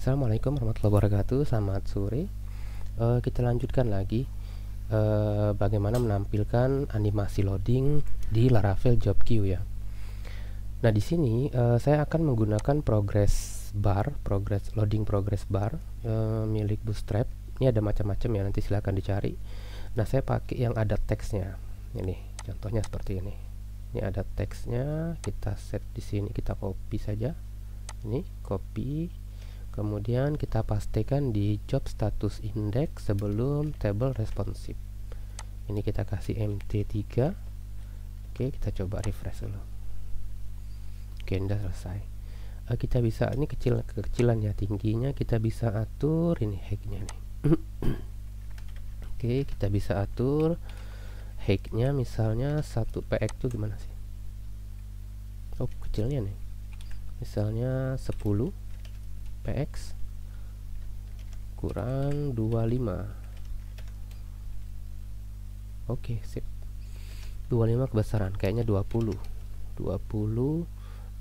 Assalamualaikum warahmatullahi wabarakatuh. Selamat sore. Kita lanjutkan lagi bagaimana menampilkan animasi loading di Laravel Job Queue ya. Nah, di sini saya akan menggunakan loading progress bar milik Bootstrap. Ini ada macam-macam ya, nanti silahkan dicari. Nah, saya pakai yang ada teksnya. Ini contohnya seperti ini. Ini ada teksnya, kita set di sini, kita copy saja. Ini copy. Kemudian kita pastikan di job status index sebelum table responsive. Ini kita kasih mt3. Oke, kita coba refresh dulu. Oke, sudah selesai. Kita bisa, ini kekecilannya, tingginya kita bisa atur. Ini height-nya nih. Oke, kita bisa atur height-nya, misalnya 1 px itu gimana sih? Oh, kecilnya nih. Misalnya 10 px kurang 25. Oke, sip. 25 kebesaran, kayaknya 20.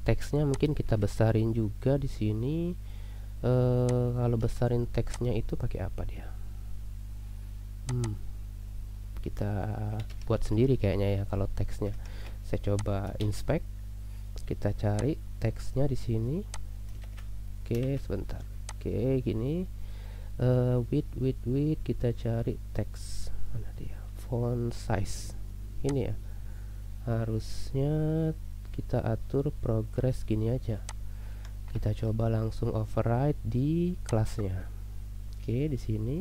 Teksnya mungkin kita besarin juga di sini. Kalau besarin teksnya itu pakai apa dia? Kita buat sendiri kayaknya ya kalau teksnya. Saya coba inspect. Kita cari teksnya di sini. Oke, sebentar. Oke, gini. Width kita cari teks. Mana dia? Font size. Ini ya. Harusnya kita atur progress gini aja. Kita coba langsung override di kelasnya. Oke, di sini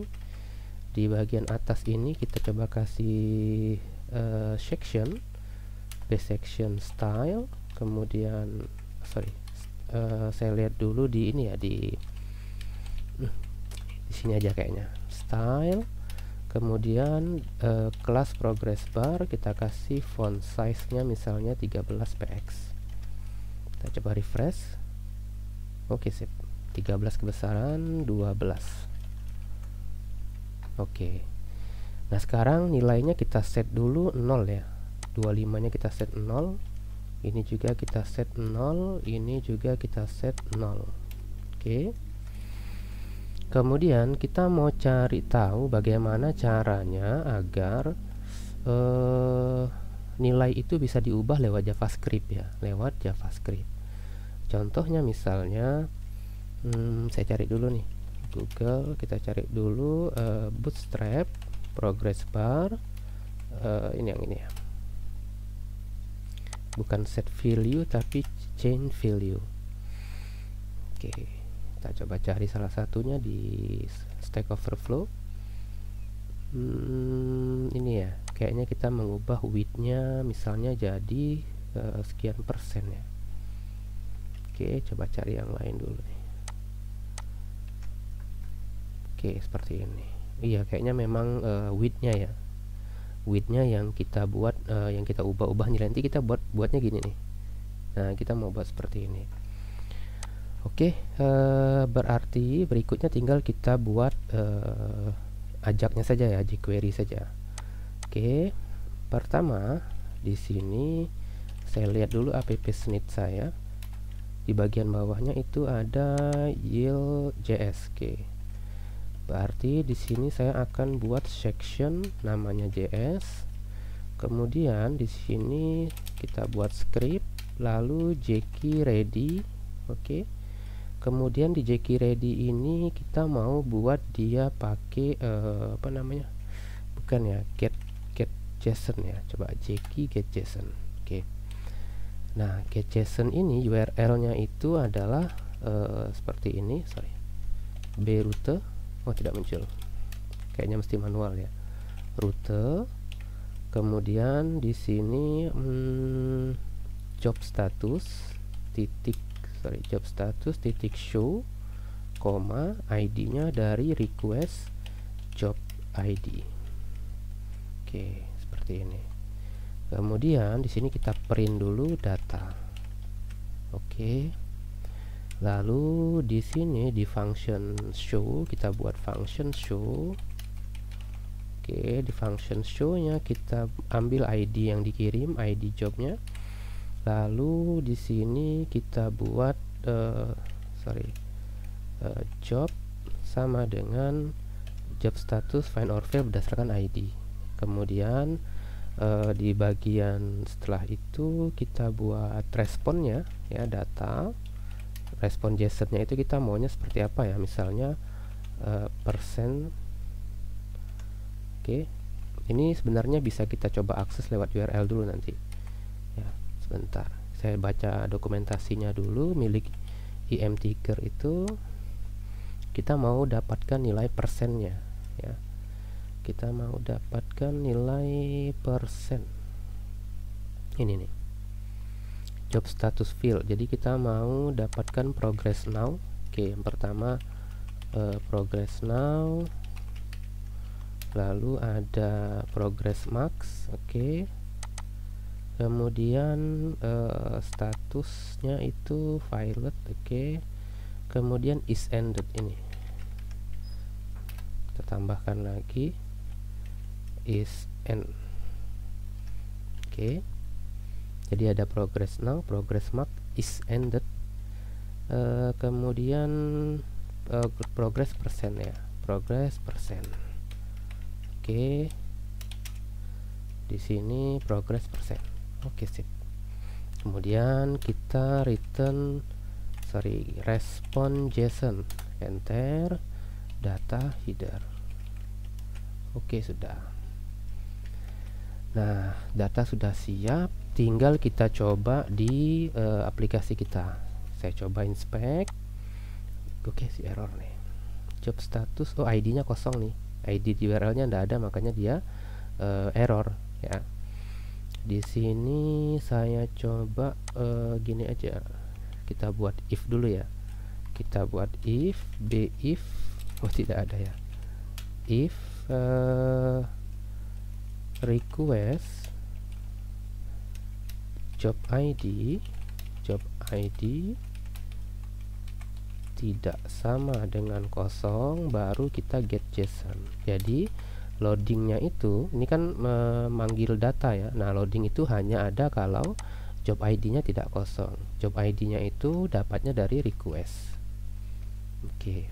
di bagian atas ini kita coba kasih section, base section style, kemudian saya lihat dulu di ini ya, di sini aja kayaknya, style, kemudian kelas progress bar kita kasih font size nya misalnya 13 px. Kita coba refresh. Oke, sip. 13 kebesaran 12. Oke. Nah, sekarang nilainya kita set dulu 0 ya. 25 nya kita set 0. Ini juga kita set 0, ini juga kita set 0. Oke. Kemudian kita mau cari tahu bagaimana caranya agar nilai itu bisa diubah lewat JavaScript ya, lewat JavaScript. Contohnya misalnya saya cari dulu nih Google, kita cari dulu Bootstrap progress bar, ini yang ini ya. Bukan set value tapi change value. Oke, kita coba cari salah satunya di Stack Overflow. Ini ya, kayaknya kita mengubah width-nya misalnya jadi sekian persen ya. Oke, coba cari yang lain dulu nih. Oke, seperti ini. Iya, kayaknya memang width-nya ya, width-nya yang kita buat, yang kita ubah-ubah nilai, nanti kita buatnya gini nih. Nah, kita mau buat seperti ini. Oke, berarti berikutnya tinggal kita buat ajaknya saja ya, jQuery saja. Oke, pertama di sini saya lihat dulu app snit saya. Di bagian bawahnya itu ada yield.js. Oke. Berarti di sini saya akan buat section namanya JS. Kemudian di sini kita buat script, lalu jQuery. Oke. Kemudian di jQuery ini kita mau buat dia pakai apa namanya? Bukan ya, get JSON ya. Coba get JSON. Oke. Nah, get JSON ini URL-nya itu adalah seperti ini, brute. Oh, tidak muncul. Kayaknya mesti manual ya. Rute. Kemudian di sini job status titik show, koma ID-nya dari request job ID. Oke, seperti ini. Kemudian di sini kita print dulu data. Oke. Lalu di sini di function show kita buat function show. Oke, di function show-nya kita ambil ID yang dikirim, ID jobnya. Lalu di sini kita buat job sama dengan job status find or fail berdasarkan ID. Kemudian di bagian setelah itu kita buat responnya ya, data respon JSON-nya itu kita maunya seperti apa ya, misalnya persen. Oke, ini sebenarnya bisa kita coba akses lewat URL dulu nanti ya. Sebentar, saya baca dokumentasinya dulu. Milik IM Ticker itu kita mau dapatkan nilai persennya ya, kita mau dapatkan nilai persen. Ini nih, job status field, jadi kita mau dapatkan progress now. Oke, yang pertama progress now, lalu ada progress max. Oke, kemudian statusnya itu violet. Oke, kemudian is ended, ini kita tambahkan lagi is end. Oke, jadi ada progress now, progress max, is ended, kemudian progress persen ya, progress persen. Oke, di sini progress persen. Oke, sip. Kemudian kita return respon JSON, enter, data header. Oke, sudah. Nah, data sudah siap, tinggal kita coba di aplikasi kita. Saya coba inspect. Oke, si error nih. Job status, oh ID-nya kosong nih. ID di URL-nya tidak ada, makanya dia error ya. Di sini saya coba gini aja. Kita buat if dulu ya. Kita buat if if, oh tidak ada ya. If request job ID tidak sama dengan kosong, baru kita get JSON. Jadi loadingnya itu, ini kan memanggil data ya. Nah, loading itu hanya ada kalau job ID-nya tidak kosong. Job ID-nya itu dapatnya dari request. Oke,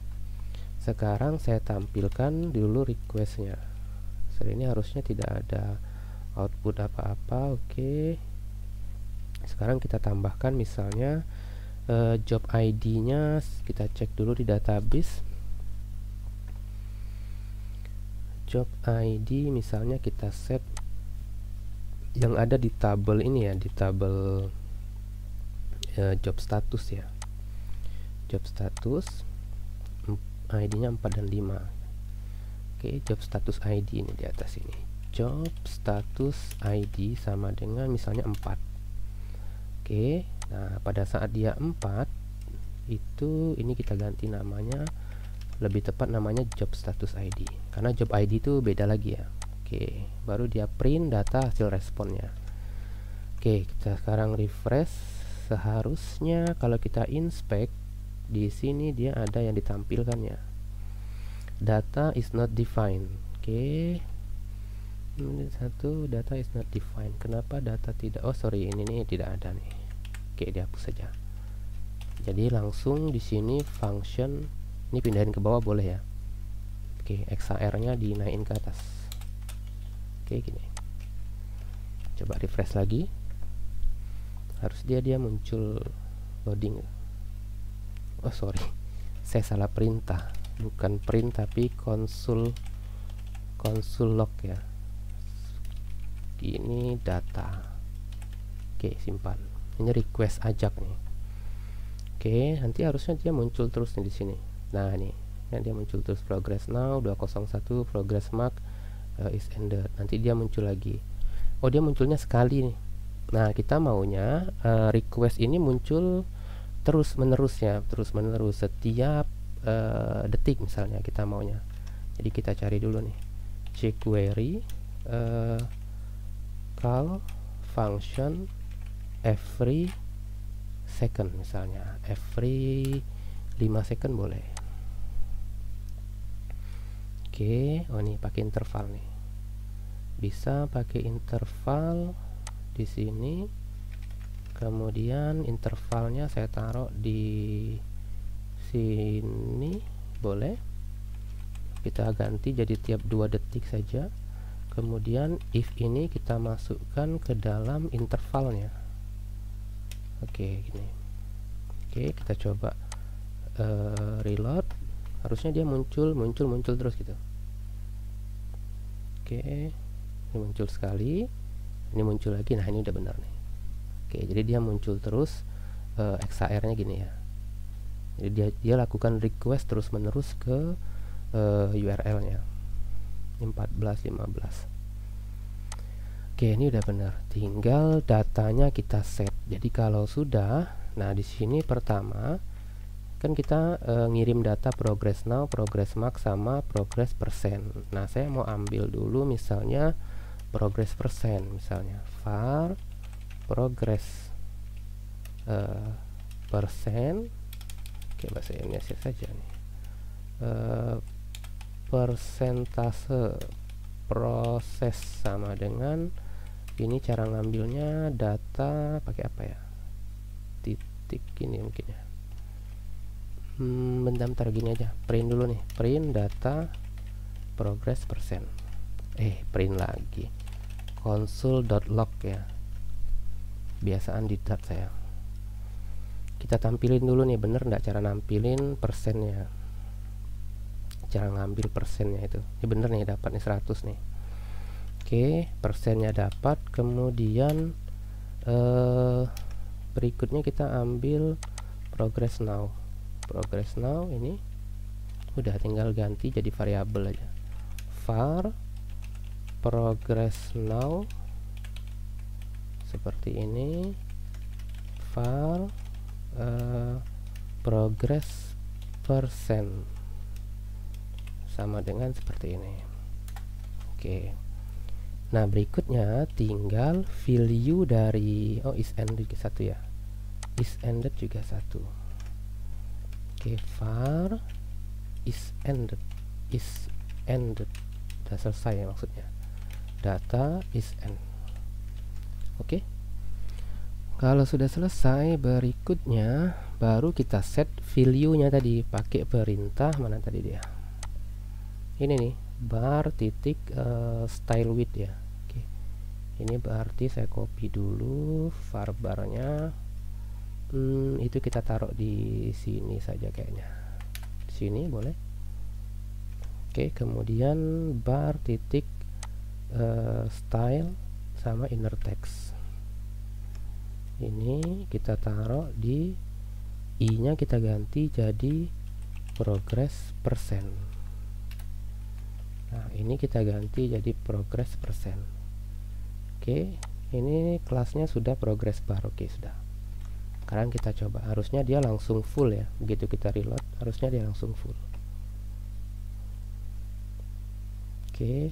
sekarang saya tampilkan dulu requestnya. Ini harusnya tidak ada output apa-apa. Oke, sekarang kita tambahkan misalnya job ID-nya, kita cek dulu di database. Job ID misalnya kita set yang ada di tabel ini ya, di tabel job status ya. Job status ID-nya 4 dan 5. Oke, job status ID ini di atas ini. Job status ID sama dengan misalnya 4. Oke, nah pada saat dia 4 itu, ini kita ganti namanya, lebih tepat namanya job status ID, karena job ID itu beda lagi ya. Oke, baru dia print data hasil responnya. Oke, kita sekarang refresh. Seharusnya kalau kita inspect di sini dia ada yang ditampilkannya. Data is not defined. Oke, satu, data is not defined. Kenapa data tidak? Oh sorry, ini nih tidak ada nih. Oke, dihapus saja. Jadi langsung di sini function ini pindahin ke bawah boleh ya. Oke, XHR-nya dinaikin ke atas. Oke, gini. Coba refresh lagi. Harus dia muncul loading. Oh sorry, saya salah perintah. Bukan print tapi konsul log ya. Ini data. Oke, simpan. Ini request ajak nih. Oke, nanti harusnya dia muncul terus nih di sini. Nah, nih, yang dia muncul terus progress now 201, progress mark is ended. Nanti dia muncul lagi. Oh, dia munculnya sekali nih. Nah, kita maunya request ini muncul terus menerus ya, terus menerus setiap detik misalnya kita maunya. Jadi kita cari dulu nih, jQuery call function every second misalnya, every 5 second boleh. Oke, oh nih pakai interval nih, bisa pakai interval di sini. Kemudian intervalnya saya taruh di sini boleh kita ganti jadi tiap 2 detik saja. Kemudian if ini kita masukkan ke dalam intervalnya. Oke, gini. Oke, kita coba reload. Harusnya dia muncul terus gitu. Oke, ini muncul sekali, ini muncul lagi. Nah, ini udah benar nih. Oke, jadi dia muncul terus. XHR-nya gini ya. Jadi dia lakukan request terus menerus ke URL-nya 14.15. Oke, ini udah benar. Tinggal datanya kita set. Jadi kalau sudah, nah di sini pertama kan kita ngirim data progress now, progress max sama progress persen. Nah, saya mau ambil dulu misalnya progress persen, misalnya var progress persen. Oke, bahasa Indonesia saja nih. Persentase proses sama dengan ini. Cara ngambilnya data pakai apa ya, titik ini mungkin ya. Bentar gini aja, print dulu nih, print data progress persen. Print lagi console.log ya, biasaan di tab saya. Kita tampilin dulu nih, bener nggak cara nampilin persennya, cara ngambil persennya itu. Ini bener nih, dapat nih 100 nih. Oke, persennya dapat. Kemudian berikutnya kita ambil progress now. Progress now ini udah, tinggal ganti jadi variabel aja, var progress now seperti ini, var progress persen sama dengan seperti ini. Oke, nah berikutnya tinggal value dari is ended satu ya, is ended juga satu. Oke, var is ended udah selesai ya, maksudnya data is end. Oke, kalau sudah selesai, berikutnya baru kita set value-nya tadi pakai perintah mana tadi dia, ini nih, bar titik style width ya. Oke, ini berarti saya copy dulu var barnya. Itu kita taruh di sini saja kayaknya, di sini boleh. Oke, kemudian bar titik style sama inner text, ini kita taruh di i nya, kita ganti jadi progress persen. Nah, ini kita ganti jadi progress persen. Oke, ini kelasnya sudah progress bar. Oke, sudah. Sekarang kita coba, harusnya dia langsung full ya, begitu kita reload harusnya dia langsung full. Oke,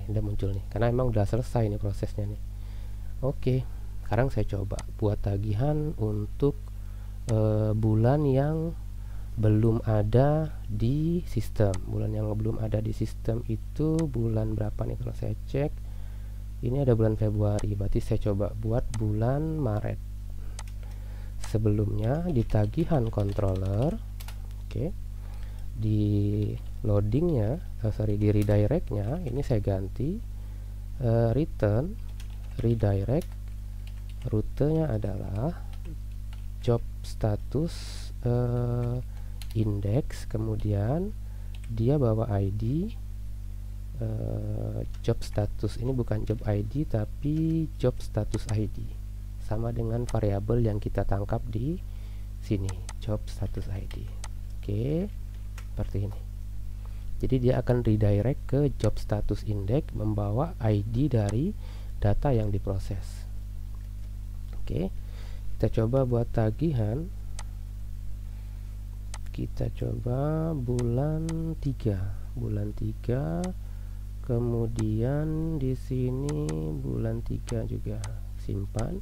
udah muncul nih, karena emang udah selesai nih prosesnya nih. Oke, sekarang saya coba buat tagihan untuk bulan yang belum ada di sistem. Bulan yang belum ada di sistem itu bulan berapa nih? Kalau saya cek, ini ada bulan Februari, berarti saya coba buat bulan Maret. Sebelumnya di tagihan controller, oke, di loadingnya, di redirectnya, ini saya ganti return redirect, rutenya adalah job status index, kemudian dia bawa ID job status, ini bukan job ID tapi job status ID, sama dengan variabel yang kita tangkap di sini, job status ID. Oke, seperti ini. Jadi dia akan redirect ke job status index membawa ID dari data yang diproses. Oke, kita coba buat tagihan. Kita coba bulan 3, kemudian di sini bulan 3 juga, simpan.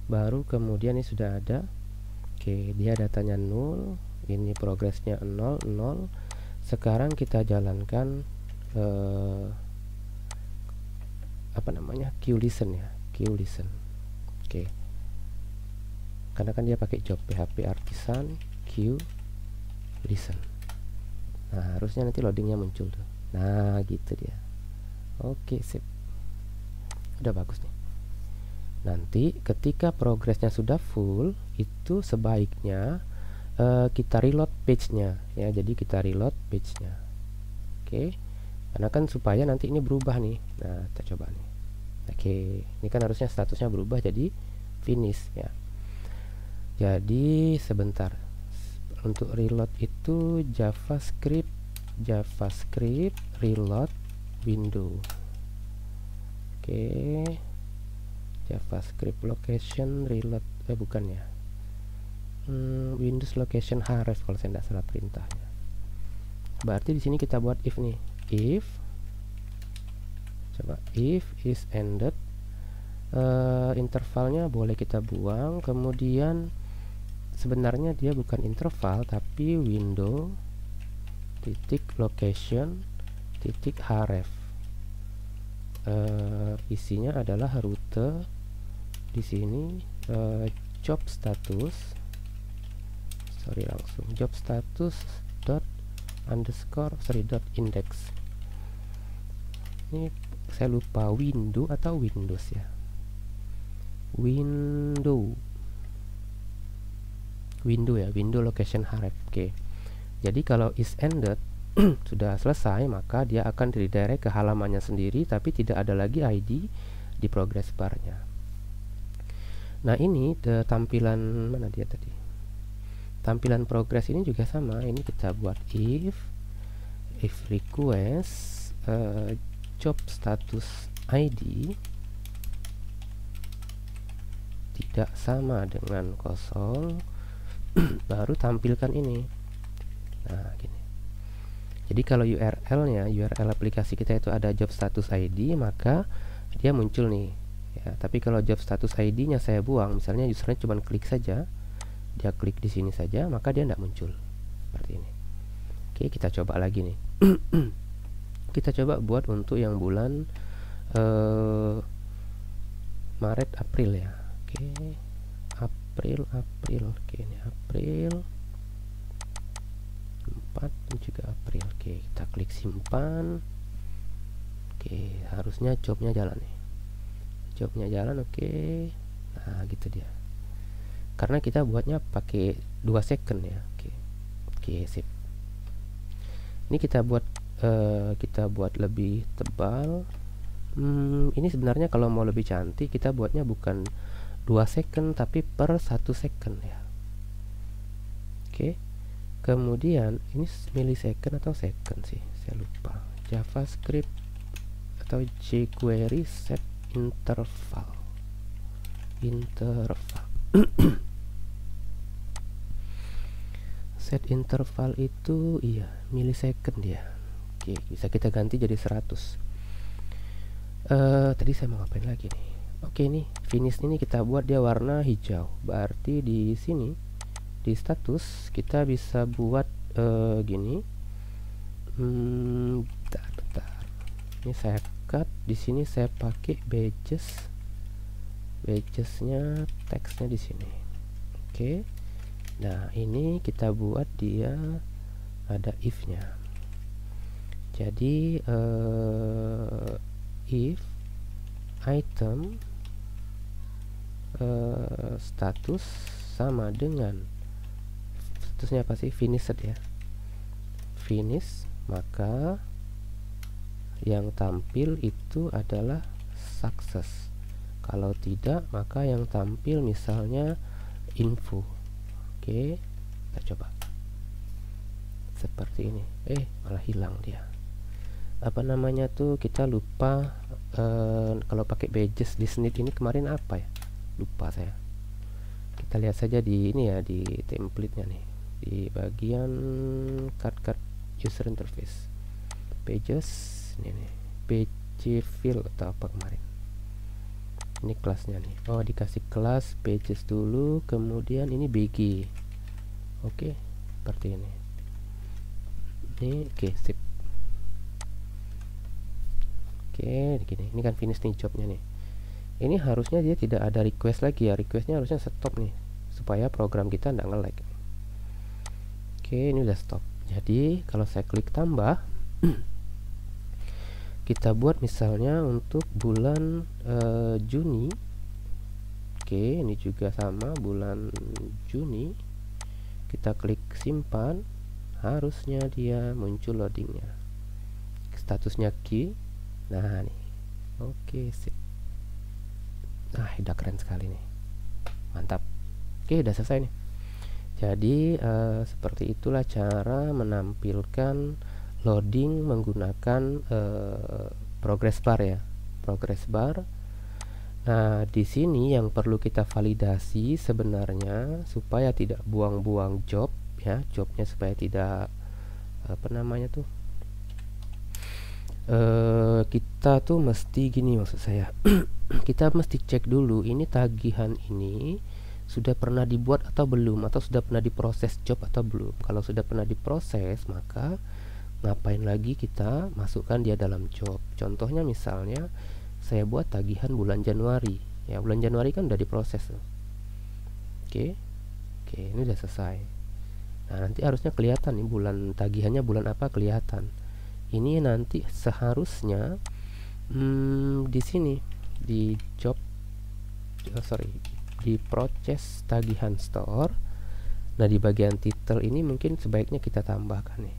Baru kemudian ini sudah ada. Oke, dia datanya 0, ini progresnya 0. Sekarang kita jalankan queue listen ya, queue listen. Oke, karena kan dia pakai job PHP artisan queue listen. Nah, harusnya nanti loadingnya muncul tuh. Nah, gitu dia. Oke, sip. Udah bagus nih. Nanti ketika progresnya sudah full, itu sebaiknya kita reload page-nya ya. Jadi kita reload page-nya. Oke. Karena kan supaya nanti ini berubah nih. Nah, kita coba nih. Oke, ini kan harusnya statusnya berubah jadi finish ya. Jadi sebentar. Untuk reload itu JavaScript reload window. Oke. JavaScript location reload bukan ya. Windows location href kalau saya tidak salah perintahnya. Berarti di sini kita buat if nih. If is ended, intervalnya boleh kita buang. Kemudian sebenarnya dia bukan interval tapi window titik location titik href. Isinya adalah rute di sini, job status dot index. Ini saya lupa window atau Windows ya. Window ya, window location href. Oke. Jadi kalau is ended sudah selesai, maka dia akan redirect ke halamannya sendiri, tapi tidak ada lagi ID di progress bar-nya. Nah, ini tampilan mana dia tadi? Tampilan progress ini juga sama. Ini kita buat if request job status ID tidak sama dengan kosong, baru tampilkan ini. Nah, gini. Jadi kalau URL aplikasi kita itu ada job status ID, maka dia muncul nih ya. Tapi kalau job status ID-nya saya buang, misalnya usernya cuma klik saja, dia klik di sini saja, maka dia tidak muncul seperti ini. Oke, kita coba lagi nih. Kita coba buat untuk yang bulan Maret April ya. Oke, April. Oke, ini April 4 dan juga April. Oke, kita klik simpan. Oke, harusnya jobnya jalan nih. Jobnya jalan, oke. Nah, gitu dia. Karena kita buatnya pakai 2 second ya. Oke, sip. Ini kita buat lebih tebal. Ini sebenarnya kalau mau lebih cantik, kita buatnya bukan 2 second tapi per 1 second ya. Oke. Kemudian ini millisecond atau second sih, saya lupa. JavaScript atau jQuery set interval. Set interval itu iya millisecond ya. Oke, bisa kita ganti jadi 100. Tadi saya mau ngapain lagi nih? Oke, nih finish ini kita buat dia warna hijau. Berarti di sini di status kita bisa buat gini. Bentar. Ini saya cut. Di sini saya pakai badgesnya teksnya di sini. Oke. Nah, ini kita buat dia ada if-nya. Jadi if item status sama dengan statusnya apa sih? Finished ya. Finish, maka yang tampil itu adalah success. Kalau tidak, maka yang tampil misalnya info. Oke, kita coba seperti ini. Malah hilang dia. Apa namanya tuh, kita lupa kalau pakai badges di snit ini kemarin apa ya, lupa saya. Kita lihat saja di ini ya, di template-nya nih, di bagian card user interface pages ini nih, page fill atau apa kemarin. Ini kelasnya nih. Oh, dikasih kelas pages dulu, kemudian ini bg. Oke, seperti ini. Oke, sip. Oke, gini. Ini kan finish nih jobnya nih. Ini harusnya dia tidak ada request lagi ya. Requestnya harusnya stop nih, supaya program kita tidak nge-lag. Oke, ini udah stop. Jadi kalau saya klik tambah kita buat misalnya untuk bulan Juni. Oke, ini juga sama, bulan Juni. Kita klik simpan, harusnya dia muncul loadingnya, statusnya key. Nah nih, oke sip. Nah udah keren sekali nih, mantap. Oke, udah selesai nih. Jadi seperti itulah cara menampilkan loading menggunakan progress bar ya, progress bar. Nah, di sini yang perlu kita validasi sebenarnya supaya tidak buang-buang job ya, jobnya supaya tidak apa namanya tuh, kita tuh mesti gini maksud saya. Kita mesti cek dulu ini tagihan ini sudah pernah dibuat atau belum, atau sudah pernah diproses job atau belum. Kalau sudah pernah diproses, maka ngapain lagi kita masukkan dia dalam job. Contohnya misalnya saya buat tagihan bulan Januari ya, bulan Januari kan udah diproses tuh. Oke, ini udah selesai. Nah nanti harusnya kelihatan nih bulan tagihannya bulan apa, kelihatan. Ini nanti seharusnya di sini di job di proses tagihan store. Nah di bagian title ini mungkin sebaiknya kita tambahkan nih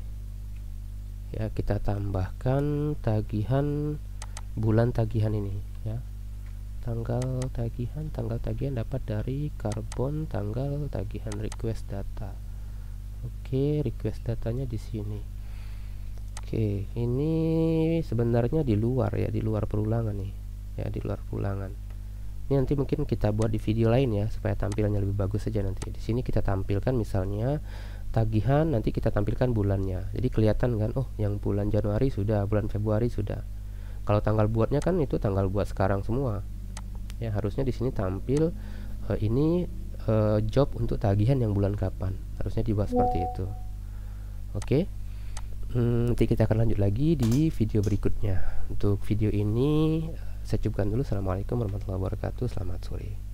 ya, kita tambahkan tagihan bulan tagihan ini ya, tanggal tagihan dapat dari karbon, tanggal tagihan request data. Oke, request datanya di sini. Oke, ini sebenarnya di luar ya, di luar perulangan nih ya, di luar perulangan. Ini nanti mungkin kita buat di video lain ya, supaya tampilannya lebih bagus saja. Nanti di sini kita tampilkan misalnya tagihan, nanti kita tampilkan bulannya, jadi kelihatan kan, oh yang bulan Januari sudah, bulan Februari sudah. Kalau tanggal buatnya kan itu tanggal buat sekarang semua ya, harusnya di sini tampil ini job untuk tagihan yang bulan kapan, harusnya dibuat seperti itu. Oke, nanti kita akan lanjut lagi di video berikutnya. Untuk video ini saya cukupkan dulu. Assalamualaikum warahmatullahi wabarakatuh, selamat sore.